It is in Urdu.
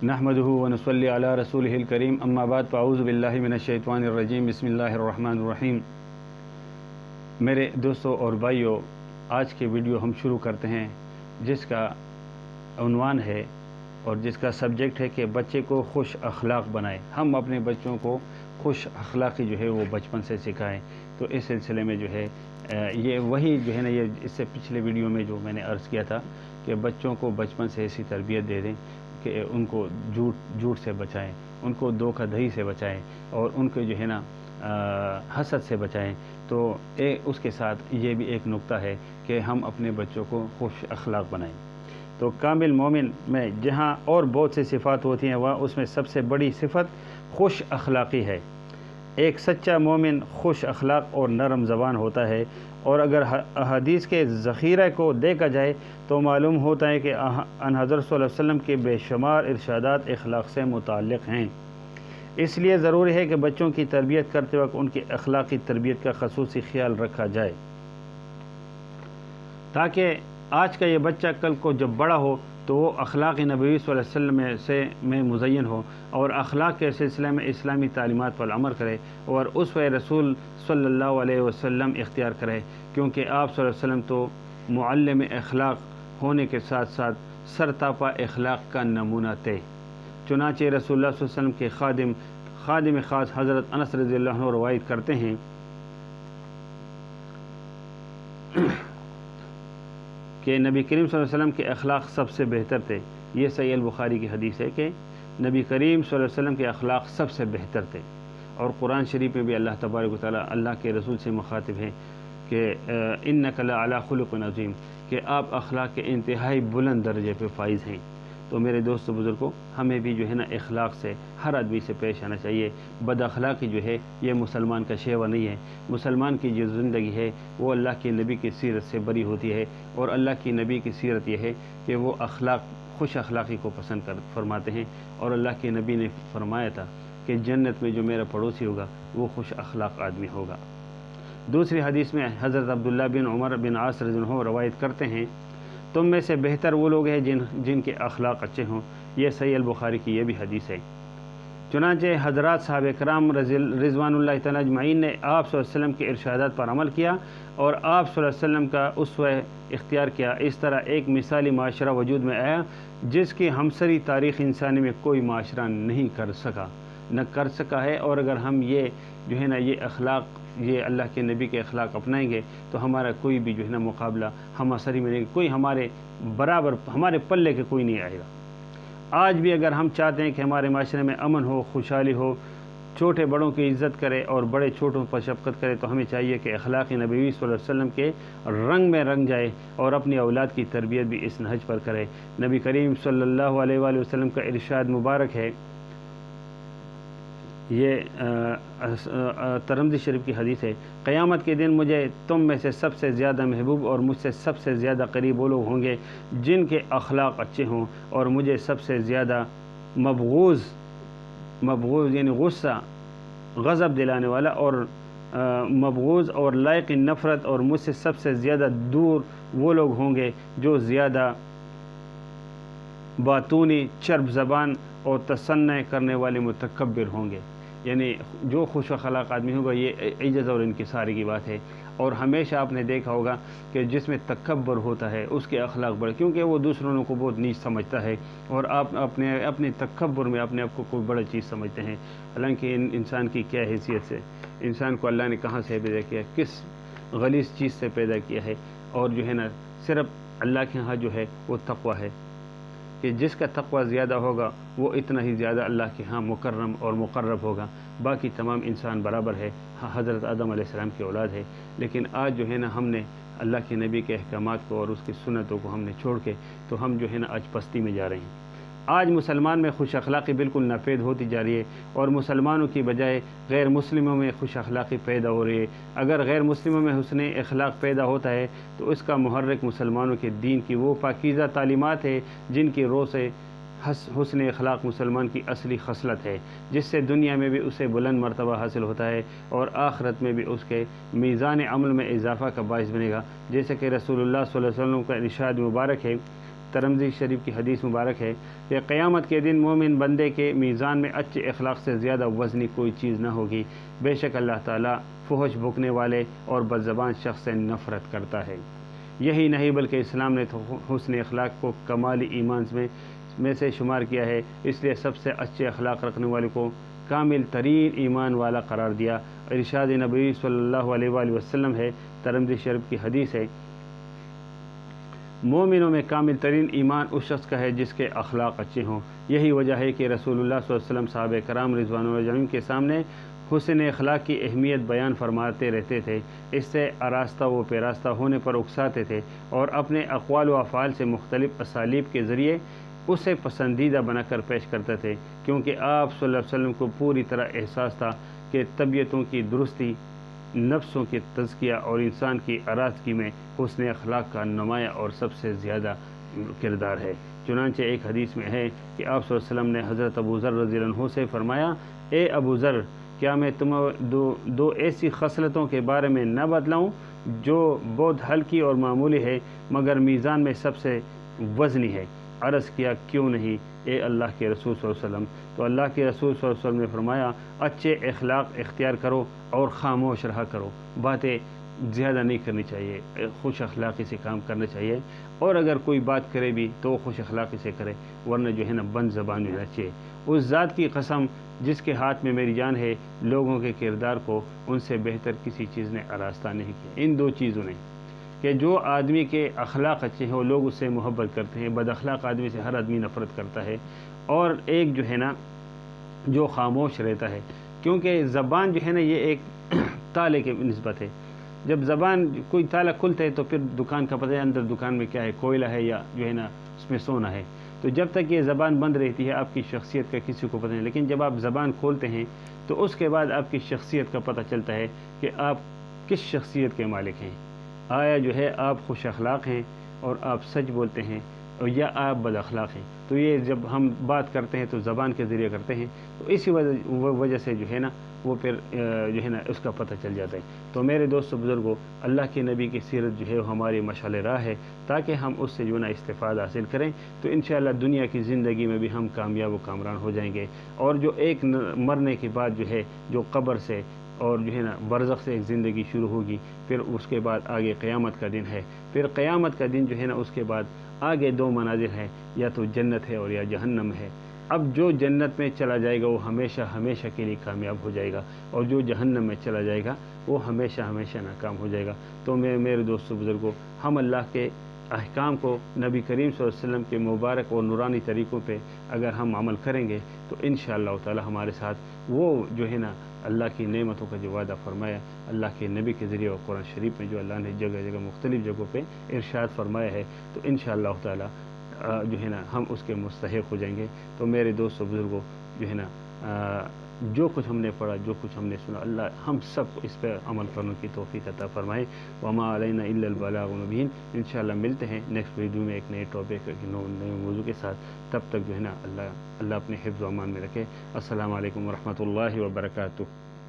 نحمده ونصلی علی رسولہ الکریم اما بعد فاعوذ باللہ من الشیطان الرجیم بسم اللہ الرحمن الرحیم۔ میرے دوستوں اور بھائیوں، آج کے ویڈیو ہم شروع کرتے ہیں جس کا عنوان ہے اور جس کا سبجیکٹ ہے کہ بچے کو خوش اخلاق بنائیں۔ ہم اپنے بچوں کو خوش اخلاقی جو ہے وہ بچپن سے سکھائیں۔ تو اس سلسلے میں جو ہے یہ وہی جو ہے نا، یہ اس سے پچھلے ویڈیو میں جو میں نے عرض کیا تھا کہ بچوں کو بچپن سے ایسی تربیت دے دیں کہ ان کو جھوٹ سے بچائیں، ان کو دھوکہ دہی سے بچائیں اور ان کو جو ہے نا حسد سے بچائیں۔ تو اس کے ساتھ یہ بھی ایک نقطہ ہے کہ ہم اپنے بچوں کو خوش اخلاق بنائیں۔ تو کامل مومن میں جہاں اور بہت سی صفات ہوتی ہیں وہاں اس میں سب سے بڑی صفت خوش اخلاقی ہے۔ ایک سچا مومن خوش اخلاق اور نرم زبان ہوتا ہے، اور اگر احادیث کے ذخیرہ کو دیکھا جائے تو معلوم ہوتا ہے کہ ان حضرت صلی اللہ علیہ وسلم کے بے شمار ارشادات اخلاق سے متعلق ہیں۔ اس لیے ضروری ہے کہ بچوں کی تربیت کرتے وقت ان کی اخلاقی تربیت کا خصوصی خیال رکھا جائے، تاکہ آج کا یہ بچہ کل کو جب بڑا ہو تو وہ اخلاق نبوی صلی اللہ علیہ وسلم میں مزین ہو اور اخلاق کے سلسلے میں اسلامی تعلیمات پر عمل کرے اور اسوہ رسول صلی اللہ علیہ وسلم اختیار کرے، کیونکہ آپ صلی اللہ علیہ وسلم تو معلم اخلاق ہونے کے ساتھ ساتھ سرتاپا اخلاق کا نمونہ تھے۔ چنانچہ رسول اللہ صلی اللہ علیہ وسلم کے خادم خاص حضرت انس رضی اللہ عنہ روایت کرتے ہیں کہ نبی کریم صلی اللہ علیہ وسلم کے اخلاق سب سے بہتر تھے۔ یہ صحیح البخاری کی حدیث ہے کہ نبی کریم صلی اللہ علیہ وسلم کے اخلاق سب سے بہتر تھے، اور قرآن شریف میں بھی اللہ تبارک و تعالیٰ اللہ کے رسول سے مخاطب ہے کہ انک لعلی خلق عظیم، کہ آپ اخلاق کے انتہائی بلند درجے پہ فائز ہیں۔ تو میرے دوست بزرگوں، ہمیں بھی جو ہے نا اخلاق سے ہر آدمی سے پیش آنا چاہیے۔ بد اخلاقی جو ہے یہ مسلمان کا شیوا نہیں ہے۔ مسلمان کی جو زندگی ہے وہ اللہ کے نبی کی سیرت سے بری ہوتی ہے، اور اللہ کی نبی کی سیرت یہ ہے کہ وہ خوش اخلاقی کو پسند فرماتے ہیں، اور اللہ کے نبی نے فرمایا تھا کہ جنت میں جو میرا پڑوسی ہوگا وہ خوش اخلاق آدمی ہوگا۔ دوسری حدیث میں حضرت عبداللہ بن عمر بن عاص رضی اللہ عنہ روایت کرتے ہیں، تم میں سے بہتر وہ لوگ ہیں جن کے اخلاق اچھے ہوں۔ یہ صحیح البخاری کی یہ بھی حدیث ہے۔ چنانچہ حضرات صحابہ کرام رضوان اللہ تعالیٰ اجمعین نے آپ صلی اللہ علیہ وسلم کے ارشادات پر عمل کیا اور آپ صلی اللہ علیہ وسلم کا اسوہ اختیار کیا۔ اس طرح ایک مثالی معاشرہ وجود میں آیا جس کی ہمسری تاریخ انسانی میں کوئی معاشرہ نہیں کر سکا ہے، اور اگر ہم یہ جو ہے نا یہ اخلاق، یہ اللہ کے نبی کے اخلاق اپنائیں گے تو ہمارا کوئی بھی جو ہے نا مقابلہ ہمسری میں نہیں، کوئی ہمارے برابر ہمارے پلے کے کوئی نہیں آئے گا۔ آج بھی اگر ہم چاہتے ہیں کہ ہمارے معاشرے میں امن ہو، خوشحالی ہو، چھوٹے بڑوں کی عزت کرے اور بڑے چھوٹوں پر شفقت کرے، تو ہمیں چاہیے کہ اخلاق نبوی صلی اللہ علیہ وسلم کے رنگ میں رنگ جائے اور اپنی اولاد کی تربیت بھی اس نہج پر کرے۔ نبی کریم صلی اللہ علیہ وآلہ وسلم کا ارشاد مبارک ہے، یہ ترمذی شریف کی حدیث ہے، قیامت کے دن مجھے تم میں سے سب سے زیادہ محبوب اور مجھ سے سب سے زیادہ قریب وہ لوگ ہوں گے جن کے اخلاق اچھے ہوں، اور مجھے سب سے زیادہ مبغوض یعنی غصہ، غضب دلانے والا اور مبغوض اور لائق نفرت، اور مجھ سے سب سے زیادہ دور وہ لوگ ہوں گے جو زیادہ باتونی، چرب زبان اور تصنع کرنے والے متکبر ہوں گے۔ یعنی جو خوش اخلاق آدمی ہوگا یہ عجز اور انکساری کی بات ہے، اور ہمیشہ آپ نے دیکھا ہوگا کہ جس میں تکبر ہوتا ہے اس کے اخلاق بڑے، کیونکہ وہ دوسروں کو بہت نیچ سمجھتا ہے، اور آپ اپنے تکبر میں اپنے آپ کو کوئی بڑا چیز سمجھتے ہیں۔ حالانکہ انسان کی کیا حیثیت سے، انسان کو اللہ نے کہاں سے پیدا کیا، کس غلیظ چیز سے پیدا کیا ہے، اور جو ہے نا صرف اللہ کے ہاں جو ہے وہ تقویٰ ہے، کہ جس کا تقویٰ زیادہ ہوگا وہ اتنا ہی زیادہ اللہ کے ہاں مکرم اور مقرب ہوگا۔ باقی تمام انسان برابر ہے، حضرت آدم علیہ السلام کی اولاد ہے، لیکن آج جو ہے نا ہم نے اللہ کے نبی کے احکامات کو اور اس کی سنتوں کو ہم نے چھوڑ کے تو ہم جو ہے نا آج پستی میں جا رہے ہیں۔ آج مسلمان میں خوش اخلاقی بالکل ناپید ہوتی جا رہی ہے، اور مسلمانوں کی بجائے غیر مسلموں میں خوش اخلاقی پیدا ہو رہی ہے۔ اگر غیر مسلموں میں حسن اخلاق پیدا ہوتا ہے تو اس کا محرک مسلمانوں کے دین کی وہ پاکیزہ تعلیمات ہے جن کی روح سے حسن اخلاق مسلمان کی اصلی خصلت ہے، جس سے دنیا میں بھی اسے بلند مرتبہ حاصل ہوتا ہے اور آخرت میں بھی اس کے میزان عمل میں اضافہ کا باعث بنے گا۔ جیسے کہ رسول اللہ صلی اللہ علیہ وسلم کا ارشاد مبارک ہے، ترمذی شریف کی حدیث مبارک ہے کہ قیامت کے دن مومن بندے کے میزان میں اچھے اخلاق سے زیادہ وزنی کوئی چیز نہ ہوگی، بے شک اللہ تعالیٰ فحش بکنے والے اور بدزبان شخص سے نفرت کرتا ہے۔ یہی نہیں بلکہ اسلام نے تو حسن اخلاق کو کمال ایمان میں سے شمار کیا ہے، اس لیے سب سے اچھے اخلاق رکھنے والے کو کامل ترین ایمان والا قرار دیا۔ ارشاد نبی صلی اللہ علیہ وآلہ وسلم ہے، ترمذی شریف کی حدیث ہے، مومنوں میں کامل ترین ایمان اس شخص کا ہے جس کے اخلاق اچھے ہوں۔ یہی وجہ ہے کہ رسول اللہ صلی اللہ علیہ وسلم صحابہ کرام رضوان اللہ اجمعین کے سامنے حسن اخلاق کی اہمیت بیان فرماتے رہتے تھے، اس سے آراستہ و پیراستہ ہونے پر اکساتے تھے اور اپنے اقوال و افعال سے مختلف اسالیب کے ذریعے اسے پسندیدہ بنا کر پیش کرتے تھے، کیونکہ آپ صلی اللہ علیہ وسلم کو پوری طرح احساس تھا کہ طبیعتوں کی درستی، نفسوں کی تزکیہ اور انسان کی آراستگی میں حسن اخلاق کا نمایاں اور سب سے زیادہ کردار ہے۔ چنانچہ ایک حدیث میں ہے کہ آپ صلی اللہ علیہ وسلم نے حضرت ابو ذر رضی اللہ عنہ سے فرمایا، اے ابو ذر، کیا میں تمہیں دو ایسی خصلتوں کے بارے میں نہ بتلاؤں جو بہت ہلکی اور معمولی ہے مگر میزان میں سب سے وزنی ہے؟ عرض کیا، کیوں نہیں اے اللہ کے رسول صلی اللہ علیہ وسلم؟ تو اللہ کے رسول صلی اللہ علیہ وسلم نے فرمایا، اچھے اخلاق اختیار کرو اور خاموش رہا کرو، باتیں زیادہ نہیں کرنی چاہیے، خوش اخلاقی سے کام کرنا چاہیے، اور اگر کوئی بات کرے بھی تو وہ خوش اخلاقی سے کرے، ورنہ جو ہے نا بند زبان ہونا چاہیے۔ اس ذات کی قسم جس کے ہاتھ میں میری جان ہے، لوگوں کے کردار کو ان سے بہتر کسی چیز نے آراستہ نہیں کیا۔ ان دو چیزوں نے کہ جو آدمی کے اخلاق اچھے ہیں وہ لوگ اس سے محبت کرتے ہیں، بد اخلاق آدمی سے ہر آدمی نفرت کرتا ہے، اور ایک جو ہے نا جو خاموش رہتا ہے، کیونکہ زبان جو ہے نا یہ ایک تالے کے نسبت ہے۔ جب زبان کوئی تالا کھلتا ہے تو پھر دکان کا پتہ ہے اندر دکان میں کیا ہے، کوئلہ ہے یا جو ہے نا اس میں سونا ہے، تو جب تک یہ زبان بند رہتی ہے آپ کی شخصیت کا کسی کو پتہ نہیں، لیکن جب آپ زبان کھولتے ہیں تو اس کے بعد آپ کی شخصیت کا پتہ چلتا ہے کہ آپ کس شخصیت کے مالک ہیں، آیا جو ہے آپ خوش اخلاق ہیں اور آپ سچ بولتے ہیں، اور یا آپ بد اخلاق ہیں۔ تو یہ جب ہم بات کرتے ہیں تو زبان کے ذریعے کرتے ہیں، تو اسی وجہ سے جو ہے نا وہ پھر جو ہے نا اس کا پتہ چل جاتا ہے۔ تو میرے دوستو بزرگوں، اللہ کے نبی کی سیرت جو ہے وہ ہماری مشعل راہ ہے، تاکہ ہم اس سے جو ہے نا استفادہ حاصل کریں، تو انشاءاللہ دنیا کی زندگی میں بھی ہم کامیاب و کامران ہو جائیں گے، اور جو ایک مرنے کے بعد جو ہے جو قبر سے اور جو ہے نا برزخ سے ایک زندگی شروع ہوگی، پھر اس کے بعد آگے قیامت کا دن ہے، پھر قیامت کا دن جو ہے نا اس کے بعد آگے دو مناظر ہیں، یا تو جنت ہے اور یا جہنم ہے۔ اب جو جنت میں چلا جائے گا وہ ہمیشہ ہمیشہ کے لیے کامیاب ہو جائے گا، اور جو جہنم میں چلا جائے گا وہ ہمیشہ ہمیشہ ناکام ہو جائے گا۔ تو میرے دوستو بزرگوں، ہم اللہ کے احکام کو، نبی کریم صلی اللہ علیہ وسلم کے مبارک اور نورانی طریقوں پہ اگر ہم عمل کریں گے تو انشاءاللہ تعالی ہمارے ساتھ وہ جو ہے نا اللہ کی نعمتوں کا جو وعدہ فرمایا اللہ کے نبی کے ذریعے اور قرآن شریف میں جو اللہ نے جگہ جگہ مختلف جگہوں پہ ارشاد فرمایا ہے، تو انشاءاللہ تعالی جو ہے نا ہم اس کے مستحق ہو جائیں گے۔ تو میرے دوست و بزرگوں، جو ہے نا جو کچھ ہم نے پڑھا، جو کچھ ہم نے سنا، اللہ ہم سب کو اس پہ عمل کرنے کی توفیق عطا فرمائے۔ وما علینا الا البلاغ المبین۔ انشاءاللہ ملتے ہیں نیکسٹ ویڈیو میں ایک نئے ٹاپک نئے موضوع کے ساتھ، تب تک جو ہے نا اللہ اپنے حفظ و امان میں رکھے۔ السلام علیکم ورحمۃ اللہ وبرکاتہ۔